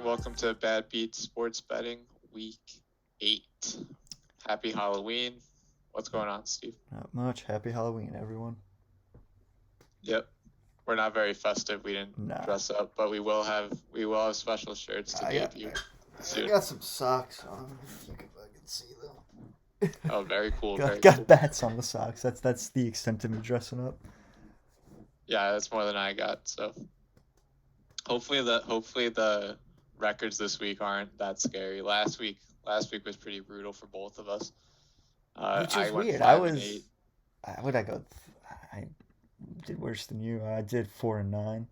everyone. Welcome to Bad Beat Sports Betting Week 8. Happy Halloween. What's going on, Steve? Not much. Happy Halloween, everyone. Yep. We're not very festive. We didn't Nah. dress up, but we will have special shirts to debut soon. I got some socks on. If you can fucking see them. Oh, very cool. Got bats on the socks. That's the extent of me dressing up. Yeah, that's more than I got. So hopefully the records this week aren't that scary. Last week was pretty brutal for both of us. Which is I went weird. 5-8. Would I go? I did worse than you. I did 4-9.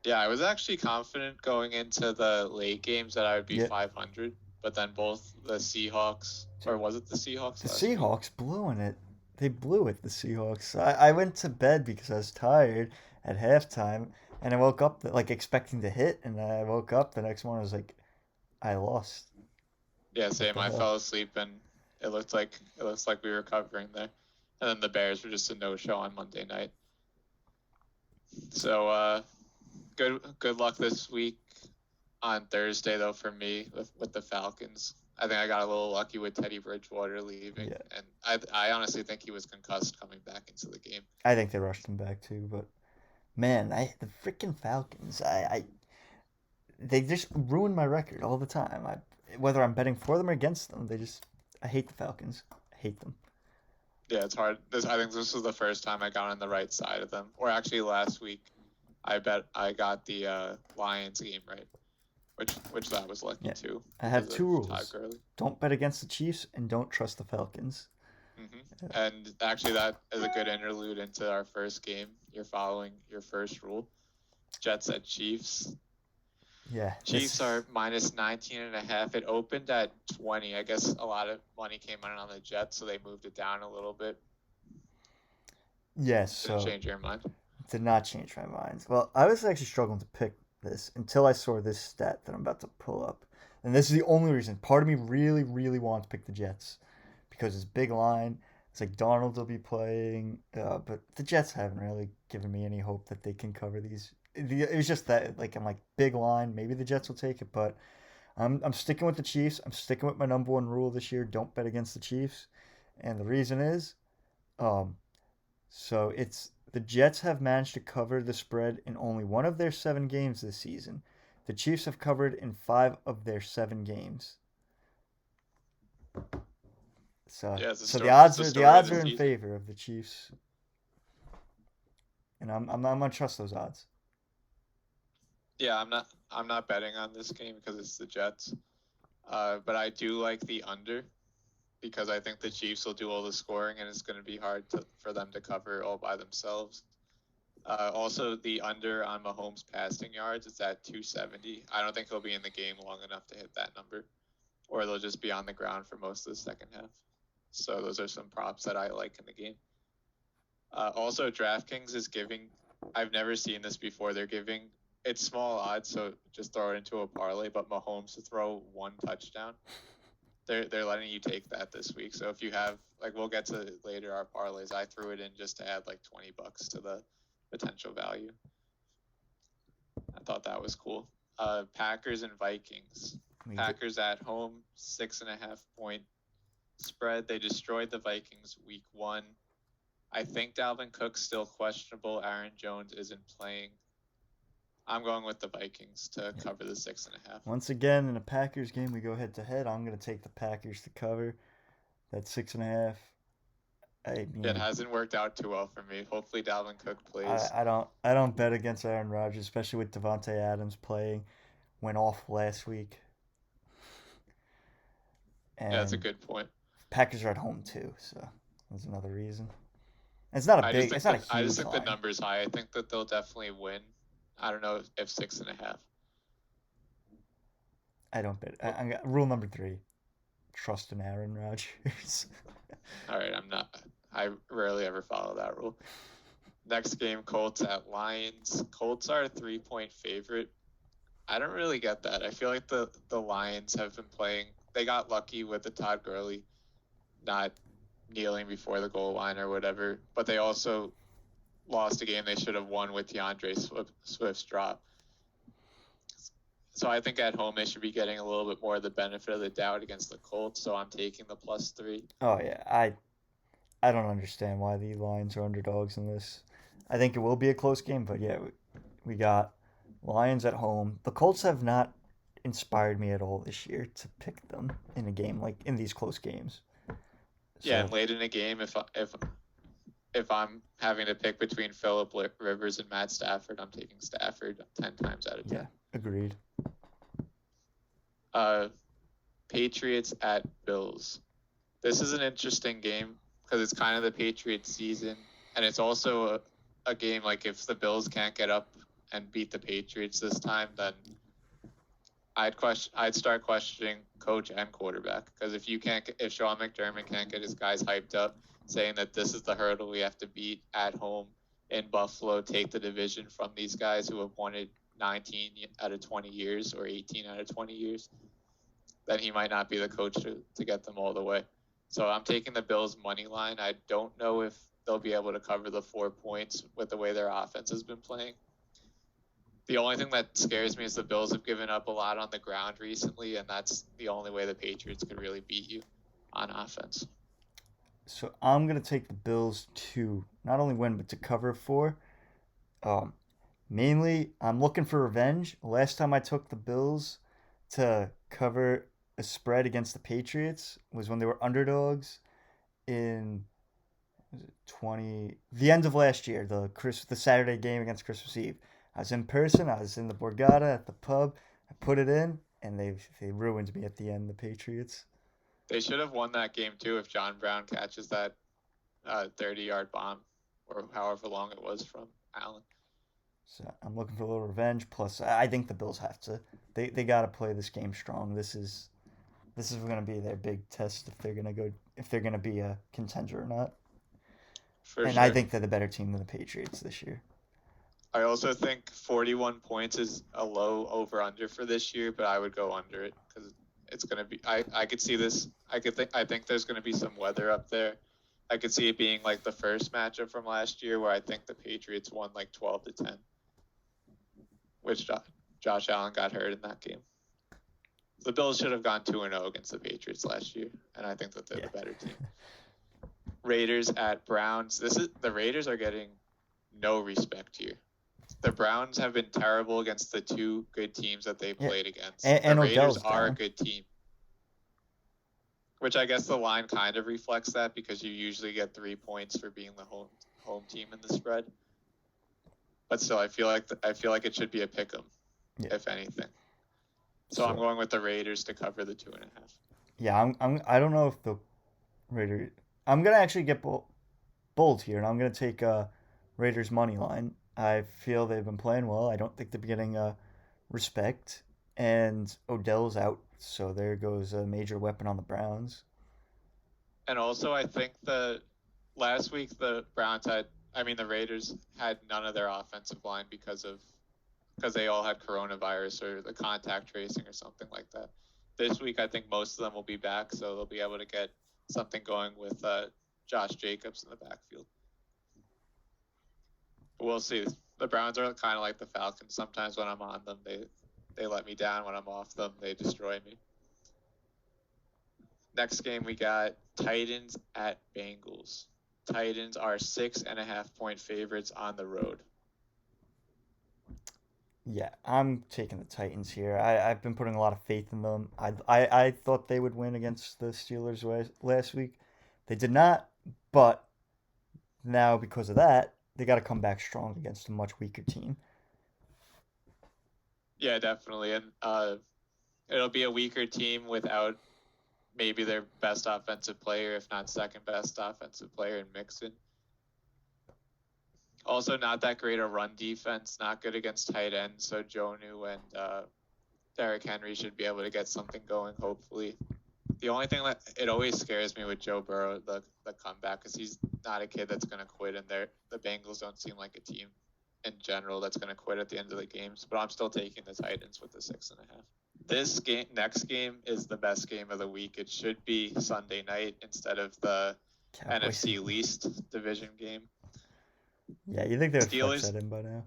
Yeah, I was actually confident going into the late games that I would be Yep. 500, but then both the Seahawks, or was it the Seahawks? The last week? Seahawks blew in it. They blew it. The Seahawks. I went to bed because I was tired at halftime, and I woke up expecting to hit, and I woke up the next morning. I was like, I lost. Yeah, same. the I hell? fell asleep and it looks like we were covering there, and then the Bears were just a no-show on Monday night. So good luck this week. On Thursday though, for me with the Falcons, I think I got a little lucky with Teddy Bridgewater leaving, Yeah. and I honestly think he was concussed coming back into the game. I think they rushed him back too, but man, the freaking Falcons, they just ruin my record all the time. Whether I'm betting for them or against them, I hate the Falcons. I hate them. Yeah, it's hard. I think this was the first time I got on the right side of them. Or actually, last week, I bet I got the Lions game right, which that was lucky Yeah. too. I have because two of rules: Todd Gurley. don't bet against the Chiefs and don't trust the Falcons. And actually, that is a good interlude into our first game. You're following your first rule. Jets at Chiefs. Yeah, Chiefs are minus 19.5. It opened at 20. I guess a lot of money came in on the Jets, so they moved it down a little bit. Yes, Didn't so change your mind. did not change my mind. Well, I was actually struggling to pick this until I saw this stat that I'm about to pull up, and this is the only reason. Part of me really, really wants to pick the Jets because it's big line. It's like Darnold will be playing, but the Jets haven't really given me any hope that they can cover these. It was just that, I'm like, big line. Maybe the Jets will take it, but I'm sticking with the Chiefs. I'm sticking with my number one rule this year: don't bet against the Chiefs. And the reason is, so it's the Jets have managed to cover the spread in only one of their 7 games this season. The Chiefs have covered in 5 of their 7 games. So, Yeah, it's a so story- the odds it's are a the story of odds the are in season. favor of the Chiefs, and I'm gonna trust those odds. Yeah, I'm not betting on this game because it's the Jets. But I do like the under because I think the Chiefs will do all the scoring and it's going to be hard for them to cover all by themselves. Also, the under on Mahomes' passing yards is at 270. I don't think he'll be in the game long enough to hit that number, or they'll just be on the ground for most of the second half. So those are some props that I like in the game. Also, DraftKings is giving. I've never seen this before. They're giving. It's small odds, so just throw it into a parlay. But Mahomes to throw 1 touchdown, they're letting you take that this week. So if you have, we'll get to later our parlays. I threw it in just to add $20 to the potential value. I thought that was cool. Packers and Vikings. Packers at home, 6.5 point spread. They destroyed the Vikings week 1. I think Dalvin Cook's still questionable. Aaron Jones isn't playing. I'm going with the Vikings to cover the 6.5. Once again, in a Packers game, we go head to head. I'm gonna take the Packers to cover that 6.5. I mean, It hasn't worked out too well for me. Hopefully Dalvin Cook plays. I don't bet against Aaron Rodgers, especially with Devontae Adams playing. Went off last week. And Yeah, that's a good point. Packers are at home too, so that's another reason. It's not a big. It's not a huge I just think line. the number's high. I think that they'll definitely win. I don't know if 6.5. I don't bet. Rule number 3: trust in Aaron Rodgers. All right, I rarely ever follow that rule. Next game, Colts at Lions. Colts are a 3-point favorite. I don't really get that. I feel like the Lions have been playing. They got lucky with the Todd Gurley not kneeling before the goal line or whatever, but they also lost a game they should have won with DeAndre Swift's drop. So I think at home they should be getting a little bit more of the benefit of the doubt against the Colts. So I'm taking the +3. Oh yeah, I don't understand why the Lions are underdogs in this. I think it will be a close game, but yeah, we got Lions at home. The Colts have not inspired me at all this year to pick them in a game like in these close games. Yeah, So and late in a game, if I'm having to pick between Philip Rivers and Matt Stafford, I'm taking Stafford 10 times out of 10. yeah, agreed. Patriots at Bills. This is an interesting game because it's kind of the Patriots season, and it's also a game like if the Bills can't get up and beat the Patriots this time, then I'd start questioning coach and quarterback, because if Sean McDermott can't get his guys hyped up, saying that this is the hurdle we have to beat at home in Buffalo, take the division from these guys who have won it 19 out of 20 years or 18 out of 20 years, then he might not be the coach to get them all the way. So I'm taking the Bills money line. I don't know if they'll be able to cover the 4 points with the way their offense has been playing. The only thing that scares me is the Bills have given up a lot on the ground recently, and that's the only way the Patriots could really beat you on offense. So I'm gonna take the Bills to not only win but to cover 4. Mainly, I'm looking for revenge. Last time I took the Bills to cover a spread against the Patriots was when they were underdogs in was it 20 the end of last year, the Saturday game against Christmas Eve. I was in person, I was in the Borgata at the pub. I put it in and they ruined me at the end, the Patriots. They should have won that game too if John Brown catches that 30-yard bomb or however long it was from Allen. So I'm looking for a little revenge. Plus, I think the Bills have to. They got to play this game strong. This is going to be their big test if they're going to be a contender or not. For and sure. I think they're the better team than the Patriots this year. I also think 41 points is a low over/under for this year, but I would go under it because it's going to be. I could see this. I think there's going to be some weather up there. I could see it being like the first matchup from last year where I think the Patriots won like 12-10, which Josh Allen got hurt in that game. The Bills should have gone 2-0 against the Patriots last year, and I think that they're the better team. Raiders at Browns. The Raiders are getting no respect here. The Browns have been terrible against the 2 good teams that they played against. And the Raiders Odell's are down. a good team. Which I guess the line kind of reflects that because you usually get 3 points for being the home team in the spread. But still, I feel like it should be a pick 'em, if anything. So I'm going with the Raiders to cover the 2.5. Yeah, I don't know if the Raiders. I'm gonna actually get bold here, and I'm gonna take Raiders money line. I feel they've been playing well. I don't think they're getting respect, and Odell's out, so there goes a major weapon on the Browns. And also, I think last week the Raiders had none of their offensive line because they all had coronavirus or the contact tracing or something like that. This week, I think most of them will be back, so they'll be able to get something going with Josh Jacobs in the backfield. But we'll see. The Browns are kind of like the Falcons. Sometimes when I'm on them, they let me down. When I'm off them, they destroy me. Next game, we got Titans at Bengals. Titans are 6.5-point favorites on the road. Yeah, I'm taking the Titans here. I've been putting a lot of faith in them. I thought they would win against the Steelers last week. They did not, but now because of that, they got to come back strong against a much weaker team. Yeah, definitely. And it'll be a weaker team without maybe their best offensive player, if not second best offensive player in Mixon. Also, not that great a run defense, not good against tight ends. So Jonnu and Derrick Henry should be able to get something going, hopefully. The only thing that it always scares me with Joe Burrow, the comeback, because he's not a kid that's going to quit, and the Bengals don't seem like a team in general that's going to quit at the end of the games. But I'm still taking the Titans with the 6.5. This next game is the best game of the week. It should be Sunday night instead of the Cowboys. NFC least division game. Yeah, you think they would flex that in by now?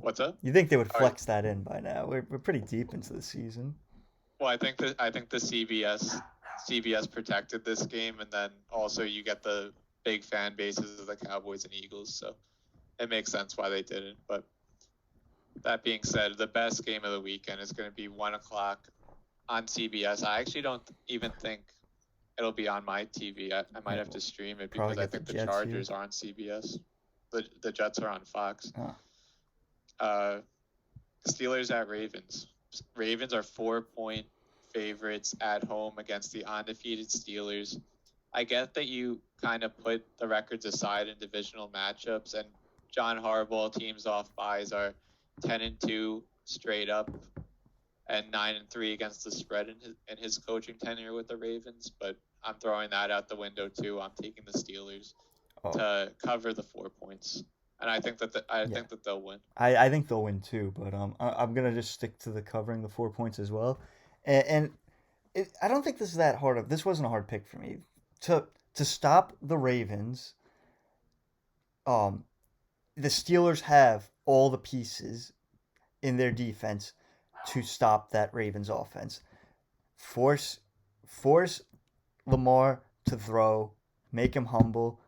What's up? You think they would All right. flex that in by now? We're pretty deep into the season. Well, I think the CBS protected this game, and then also you get the big fan bases of the Cowboys and Eagles, so it makes sense why they didn't. But that being said, the best game of the weekend is going to be 1 o'clock on CBS. I actually don't even think it'll be on my TV. I might have to stream it because Probably I get the think the Jets Chargers here. are on CBS. The Jets are on Fox. Oh. Steelers at Ravens. Ravens are 4-point favorites at home against the undefeated Steelers. I get that you kind of put the records aside in divisional matchups, and John Harbaugh teams off buys are 10-2 straight up and 9-3 against the spread in his coaching tenure with the Ravens. But I'm throwing that out the window too. I'm taking the Steelers to cover the 4 points, and I think that think that they'll win. I think they'll win too, but I'm gonna just stick to the covering the 4 points as well, and I don't think this is that hard. This wasn't a hard pick for me to stop the Ravens. The Steelers have all the pieces in their defense to stop that Ravens offense. Force Lamar to throw, make him humble.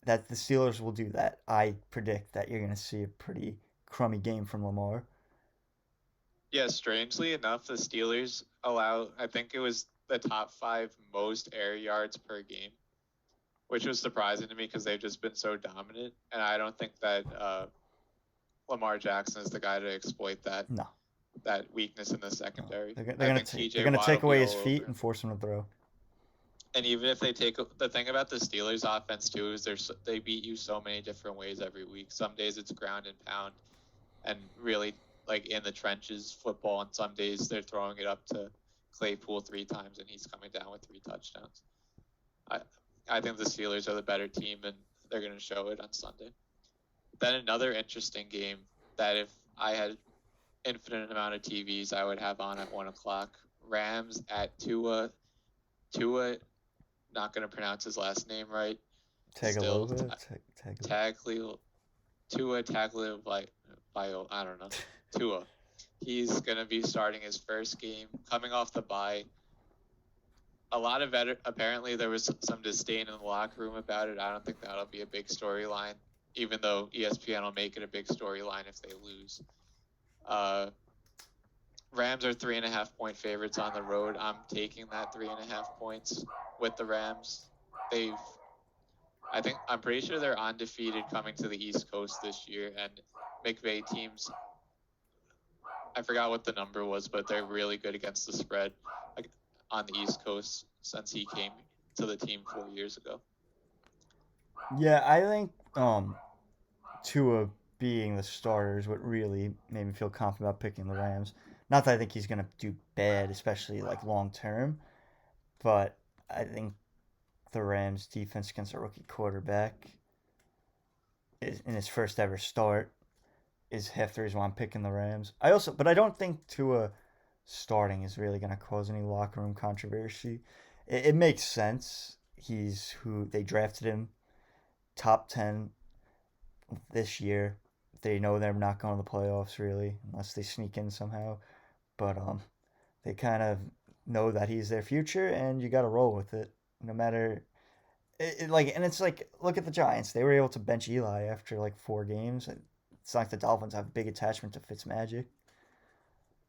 That the Steelers will do that. I predict that you're going to see a pretty crummy game from Lamar. Yeah, strangely enough, the Steelers allow, I think it was the top 5 most air yards per game, which was surprising to me because they've just been so dominant. And I don't think that Lamar Jackson is the guy to exploit that. No. That weakness in the secondary. No. They're going to take away his feet and force him to throw. And even if they take the thing about the Steelers offense too is they beat you so many different ways every week. Some days it's ground and pound, and really like in the trenches football, and some days they're throwing it up to Claypool 3 times and he's coming down with 3 touchdowns. I think the Steelers are the better team and they're going to show it on Sunday. Then another interesting game that if I had infinite amount of TVs I would have on at 1 o'clock. Rams at Tua, not going to pronounce his last name right. Tagovailoa? Tua Tagovailoa, I don't know. Tua. He's going to be starting his first game, coming off the bye. A lot of apparently there was some disdain in the locker room about it. I don't think that'll be a big storyline, even though ESPN will make it a big storyline if they lose. Rams are 3.5-point favorites on the road. I'm taking that 3.5 points with the Rams. I'm pretty sure they're undefeated coming to the East Coast this year, and McVay teams, I forgot what the number was, but they're really good against the spread on the East Coast since he came to the team 4 years ago. Yeah, I think Tua being the starter is what really made me feel confident about picking the Rams. Not that I think he's going to do bad, especially like long term, but I think the Rams defense against a rookie quarterback in his first ever start is half the reason why I'm picking the Rams. But I don't think Tua starting is really going to cause any locker room controversy. It makes sense. He's who they drafted him top 10 this year. They know they're not going to the playoffs really unless they sneak in somehow. But they kind of know that he's their future, and you got to roll with it no matter. And it's like, look at the Giants. They were able to bench Eli after like 4 games. It's not like the Dolphins have a big attachment to Fitzmagic.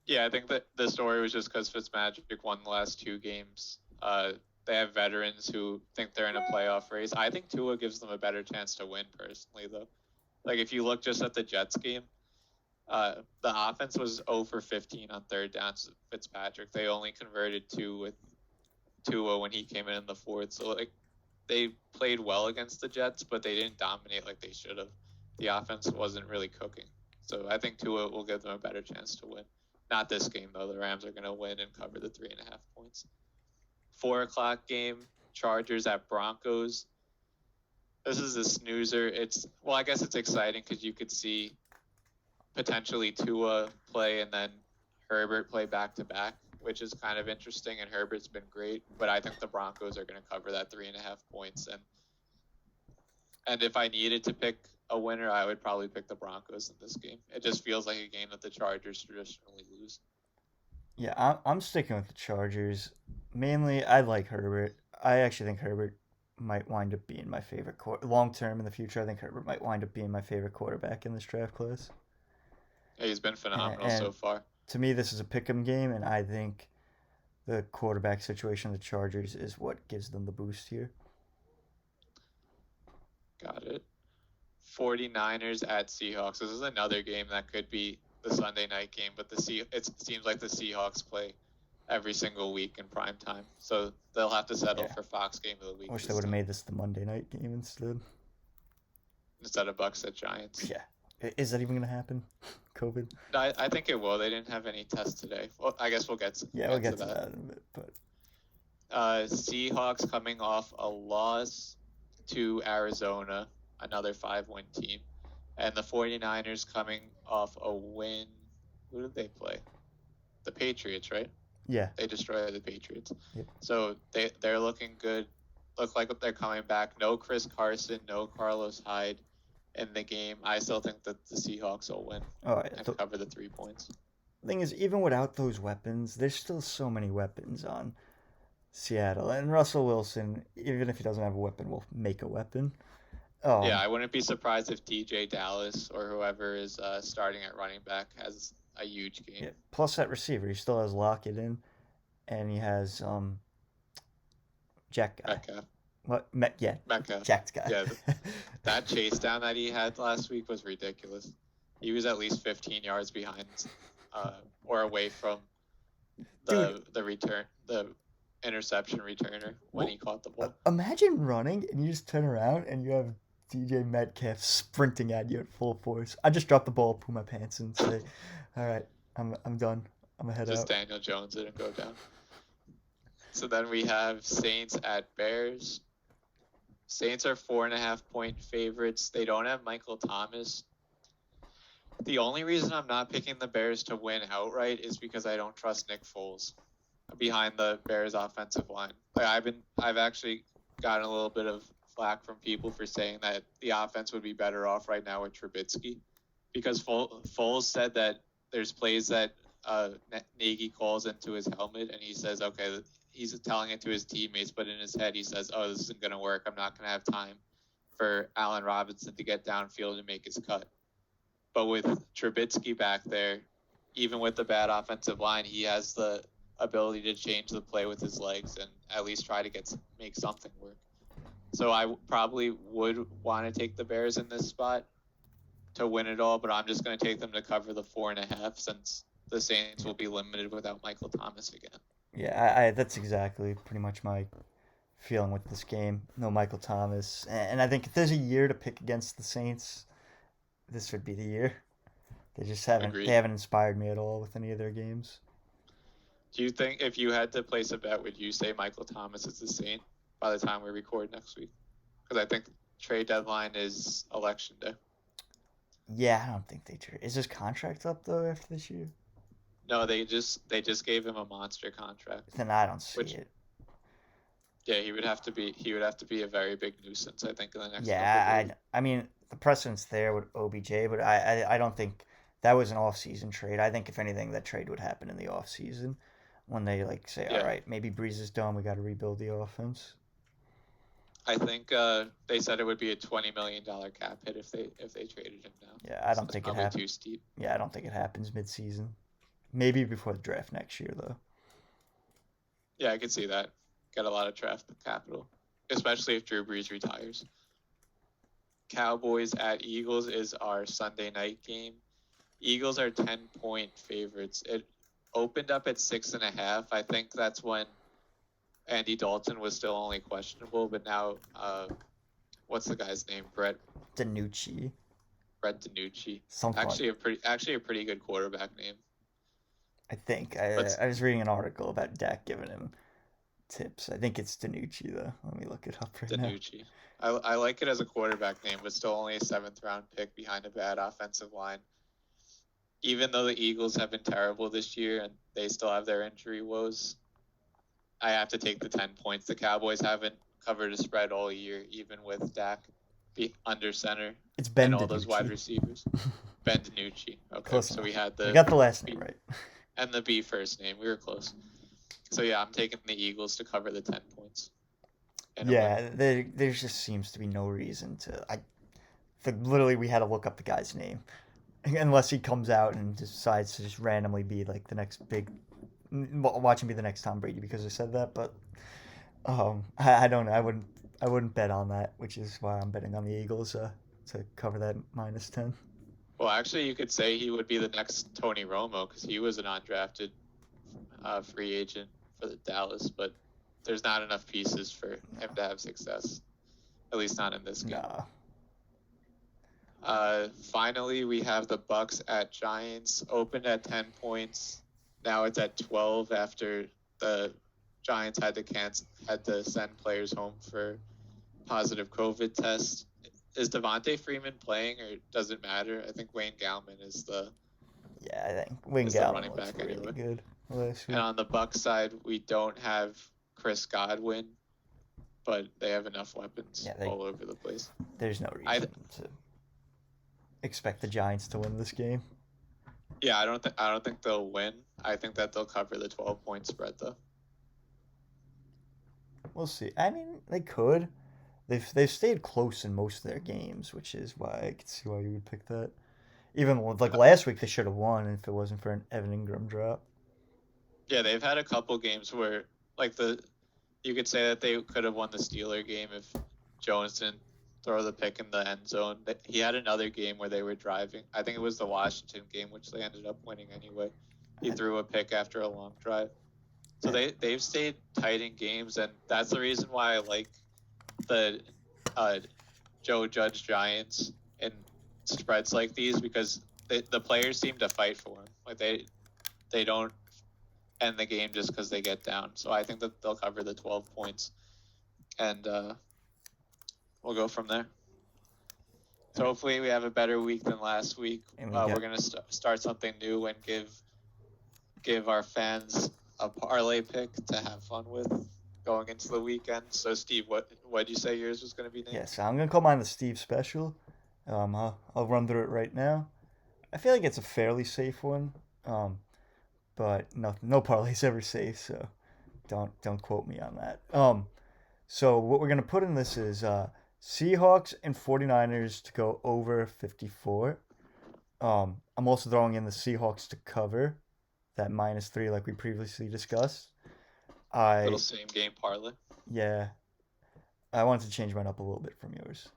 Yeah, I think that the story was just because Fitzmagic won the last 2 games. They have veterans who think they're in a playoff race. I think Tua gives them a better chance to win personally, though. Like, if you look just at the Jets game, the offense was 0 for 15 on third downs with Fitzpatrick. They only converted 2 with Tua when he came in the fourth. So, like, they played well against the Jets, but they didn't dominate like they should have. The offense wasn't really cooking. So I think Tua will give them a better chance to win. Not this game, though. The Rams are going to win and cover the 3.5 points. 4 o'clock game, Chargers at Broncos. This is a snoozer. I guess it's exciting because you could see potentially Tua play and then Herbert play back-to-back, which is kind of interesting, and Herbert's been great. But I think the Broncos are going to cover that 3.5 points. And if I needed to pick a winner, I would probably pick the Broncos in this game. It just feels like a game that the Chargers traditionally lose. Yeah, I'm sticking with the Chargers. Mainly, I like Herbert. I actually think Herbert might wind up being my favorite long term in the future. I think Herbert might wind up being my favorite quarterback in this draft class. Yeah, he's been phenomenal And so far. to me, this is a pick 'em game, and I think the quarterback situation of the Chargers is what gives them the boost here. Got it. 49ers at Seahawks. This is another game that could be the Sunday night game, but it seems like the Seahawks play every single week in prime time, so they'll have to settle for Fox game of the week. I wish they would have made this the Monday night game instead of Bucks at Giants. Yeah, is that even gonna happen? COVID? No, I think it will. They didn't have any tests today. Well, I guess we'll get to we'll get to that in a bit. But Seahawks coming off a loss to Arizona, another 5-win team, and the 49ers coming off a win. Who did they play? The Patriots, right? Yeah. They destroyed the Patriots. Yep. So they're looking good. Look like they're coming back. No Chris Carson, no Carlos Hyde in the game. I still think that the Seahawks will win and cover the 3 points. The thing is, even without those weapons, there's still so many weapons on Seattle. And Russell Wilson, even if he doesn't have a weapon, will make a weapon. Yeah, I wouldn't be surprised if DJ Dallas or whoever is starting at running back has a huge game. Yeah. Plus that receiver, he still has Lockett in, and he has Jack guy. Metcalf. What? Metcalf. Jack's guy. Yeah, that chase down that he had last week was ridiculous. He was at least 15 yards behind, or away from the interception returner when he caught the ball. Imagine running and you just turn around and you have DJ Metcalf sprinting at you at full force. I just drop the ball, pull my pants, and say, "All right, I'm done. I'm gonna head out." Just Daniel Jones didn't go down. So then we have Saints at Bears. Saints are 4.5-point favorites. They don't have Michael Thomas. The only reason I'm not picking the Bears to win outright is because I don't trust Nick Foles behind the Bears offensive line. I've actually gotten a little bit of flack from people for saying that the offense would be better off right now with Trubisky, because Foles said that there's plays that Nagy calls into his helmet and he says, okay, he's telling it to his teammates, but in his head he says, oh, this isn't going to work. I'm not going to have time for Allen Robinson to get downfield and make his cut. But with Trubisky back there, even with the bad offensive line, he has the ability to change the play with his legs and at least try to make something work. So I probably would want to take the Bears in this spot to win it all, but I'm just going to take them to cover the 4.5 since the Saints will be limited without Michael Thomas again. Yeah, that's exactly pretty much my feeling with this game. No Michael Thomas. And I think if there's a year to pick against the Saints, this would be the year. They just haven't inspired me at all with any of their games. Do you think if you had to place a bet, would you say Michael Thomas is the Saint by the time we record next week? Because I think trade deadline is election day. Yeah, I don't think they trade. Is his contract up though after this year? No, they just gave him a monster contract. Then I don't see it. Yeah, he would have to be a very big nuisance, I think, in the next. Yeah, I mean the precedent's there with OBJ, but I don't think that was an off-season trade. I think if anything, that trade would happen in the off-season when they say, all right, maybe Breeze is done, we got to rebuild the offense. I think they said it would be a $20 million cap hit if they traded him now. Yeah, I don't think it happens. Too steep. Yeah, I don't think it happens mid-season. Maybe before the draft next year, though. Yeah, I could see that. Get a lot of draft capital, especially if Drew Brees retires. Cowboys at Eagles is our Sunday night game. Eagles are 10-point favorites. It opened up at 6.5. I think that's when Andy Dalton was still only questionable, but now, what's the guy's name? Brett DiNucci. Actually a pretty good quarterback name. I think. I was reading an article about Dak giving him tips. I think it's DiNucci, though. Let me look it up right now. DiNucci. I like it as a quarterback name, but still only a 7th-round pick behind a bad offensive line. Even though the Eagles have been terrible this year and they still have their injury woes, I have to take the 10 points. The Cowboys haven't covered a spread all year, even with Dak. be under center It's Ben and all those wide DiNucci. receivers. Ben DiNucci. Okay, Close so enough. we had We the got the last B name right. and the B first name. We were close. So yeah, I'm taking the Eagles to cover the 10 points. Yeah, there just seems to be no reason to. Literally, we had to look up the guy's name, unless he comes out and decides to just randomly be like the next big, watch him be the next Tom Brady because I said that. But I don't know. I wouldn't bet on that, which is why I'm betting on the Eagles to cover that -10. Well, actually, you could say he would be the next Tony Romo because he was an undrafted free agent for the Dallas, but there's not enough pieces for him to have success, at least not in this game. Finally, we have the Bucks at Giants. Opened at 10 points. Now it's at 12 after the Giants had to send players home for positive COVID test. Is Devontae Freeman playing, or does it matter? I think Wayne Gallman is the I think Wayne Gallman running back really anyway. Good last week. And on the Bucks side, we don't have Chris Godwin, but they have enough weapons all over the place. There's no reason to expect the Giants to win this game. Yeah, I don't think they'll win. I think that they'll cover the 12-point spread though. We'll see. I mean, they could. They've stayed close in most of their games, which is why I could see why you would pick that. Even like last week, they should have won if it wasn't for an Evan Ingram drop. Yeah, they've had a couple games where you could say that they could have won the Steeler game if Jones didn't throw the pick in the end zone. He had another game where they were driving. I think it was the Washington game, which they ended up winning anyway. He threw a pick after a long drive. So they've stayed tight in games, and that's the reason why I like the Joe Judge Giants in spreads like these, because the players seem to fight for him. Like they don't end the game just because they get down. So I think that they'll cover the 12 points, and we'll go from there. So hopefully we have a better week than last week. We're gonna start something new and give our fans a parlay pick to have fun with going into the weekend. So Steve, what did you say yours was going to be named? Yes, I'm going to call mine the Steve Special. I'll run through it right now. I feel like it's a fairly safe one, but no parlay's ever safe, so don't quote me on that. So what we're going to put in this is Seahawks and 49ers to go over 54. I'm also throwing in the Seahawks to cover that -3 like we previously discussed. Little same game parlay. Yeah. I wanted to change mine up a little bit from yours.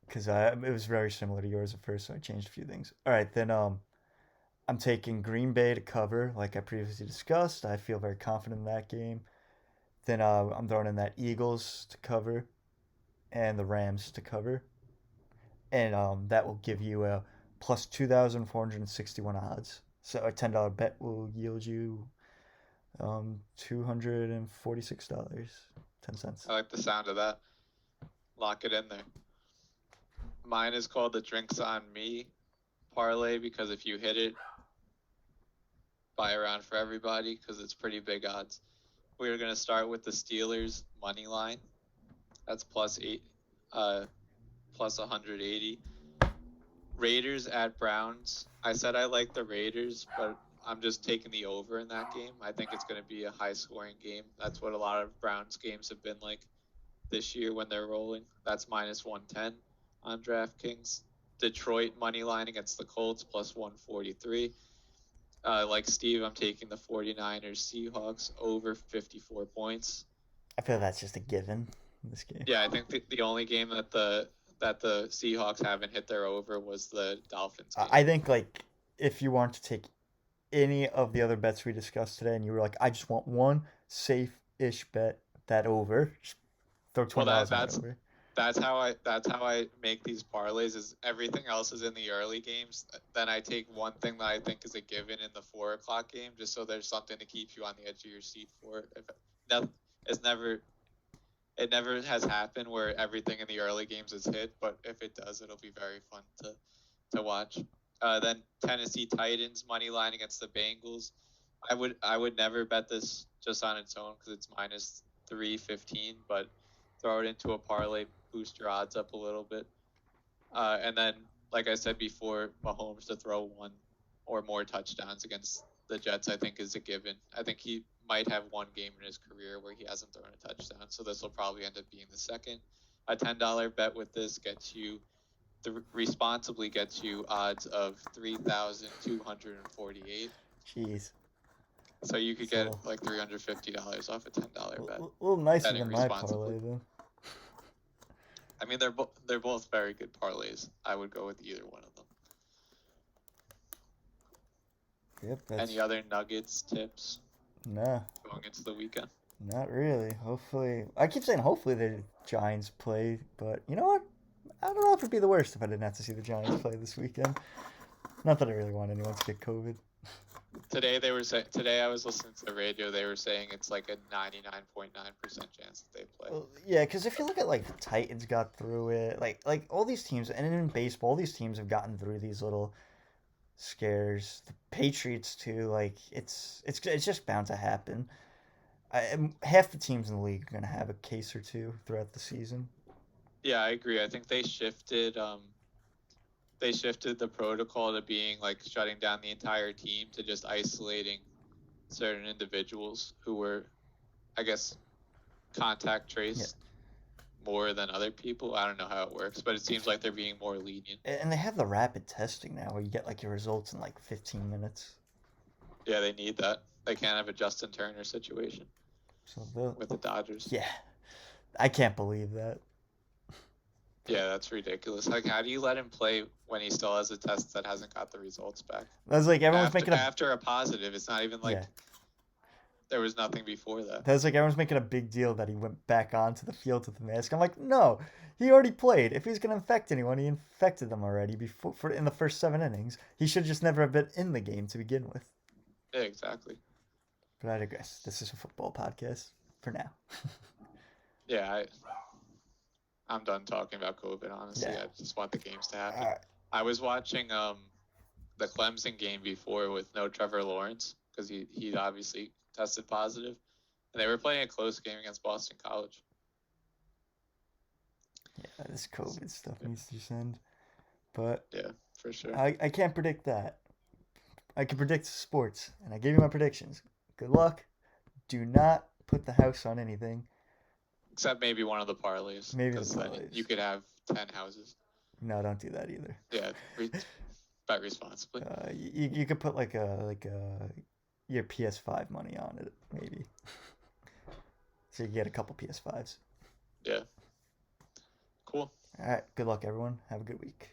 Because it was very similar to yours at first, so I changed a few things. All right, then I'm taking Green Bay to cover, like I previously discussed. I feel very confident in that game. Then I'm throwing in that Eagles to cover and the Rams to cover. And that will give you a plus 2,461 odds. So a $10 bet will yield you $246.10. I like the sound of that. Lock it in there. Mine is called the Drinks on Me parlay, because if you hit it, buy around for everybody, because it's pretty big odds. We're going to start with the Steelers money line. That's plus 180. Raiders at Browns. I said I like the Raiders, but I'm just taking the over in that game. I think it's going to be a high-scoring game. That's what a lot of Browns games have been like this year when they're rolling. That's minus 110 on DraftKings. Detroit money line against the Colts plus 143. Like Steve, I'm taking the 49ers Seahawks over 54 points. I feel that's just a given in this game. Yeah, I think the only game that the Seahawks haven't hit their over was the Dolphins game. I think like if you want to take any of the other bets we discussed today and you were like, I just want one safe-ish bet, that over, just throw $20 over. That's how I make these parlays. Is everything else is in the early games. Then I take one thing that I think is a given in the 4:00 game, just so there's something to keep you on the edge of your seat for. It never has happened where everything in the early games is hit, but if it does, it'll be very fun to watch. Then Tennessee Titans money line against the Bengals. I would never bet this just on its own because it's minus 315, but throw it into a parlay, boost your odds up a little bit. And then, like I said before, Mahomes to throw 1 or more touchdowns against the Jets, I think, is a given. I think he might have 1 game in his career where he hasn't thrown a touchdown, so this will probably end up being the second. A $10 bet with this gets you responsibly gets you odds of 3,248. Jeez. So you could get like $350 off a $10 bet. A little nicer Betting than my parlay, though. I mean, they're both very good parlays. I would go with either one of them. Yep. Any other Nuggets tips? No. Going into the weekend? Not really. Hopefully, I keep saying hopefully the Giants play, but you know what? I don't know if it'd be the worst if I didn't have to see the Giants play this weekend. Not that I really want anyone to get COVID. Today I was listening to the radio. They were saying it's like a 99.9% chance that they play. Well, yeah, because if you look at like the Titans got through it, like all these teams, and in baseball, all these teams have gotten through these little scares. The Patriots too. Like it's just bound to happen. Half the teams in the league are gonna have a case or two throughout the season. Yeah, I agree. I think they shifted the protocol to being like shutting down the entire team to just isolating certain individuals who were, I guess, contact traced more than other people. I don't know how it works, but it seems like they're being more lenient. And they have the rapid testing now where you get like your results in like 15 minutes. Yeah, they need that. They can't have a Justin Turner situation with the Dodgers. Yeah, I can't believe that. Yeah, that's ridiculous. Like, how do you let him play when he still has a test that hasn't got the results back? That's like everyone's making after a positive. It's not even like there was nothing before that. That's like everyone's making a big deal that he went back onto the field with the mask. I'm like, no, he already played. If he's gonna infect anyone, he infected them already in the first 7 innings. He should just never have been in the game to begin with. Yeah, exactly. But I digress. This is a football podcast for now. Yeah, I'm done talking about COVID, honestly. Yeah. I just want the games to happen. I was watching the Clemson game before with no Trevor Lawrence because he obviously tested positive. And they were playing a close game against Boston College. Yeah, this COVID stuff needs to just end. But yeah, for sure. I can't predict that. I can predict sports, and I gave you my predictions. Good luck. Do not put the house on anything. Except maybe one of the parlays. Maybe the parlays. You could have 10 houses. No, don't do that either. Yeah, bet responsibly. You could put like your PS5 money on it, maybe. So you get a couple PS5s. Yeah. Cool. All right. Good luck, everyone. Have a good week.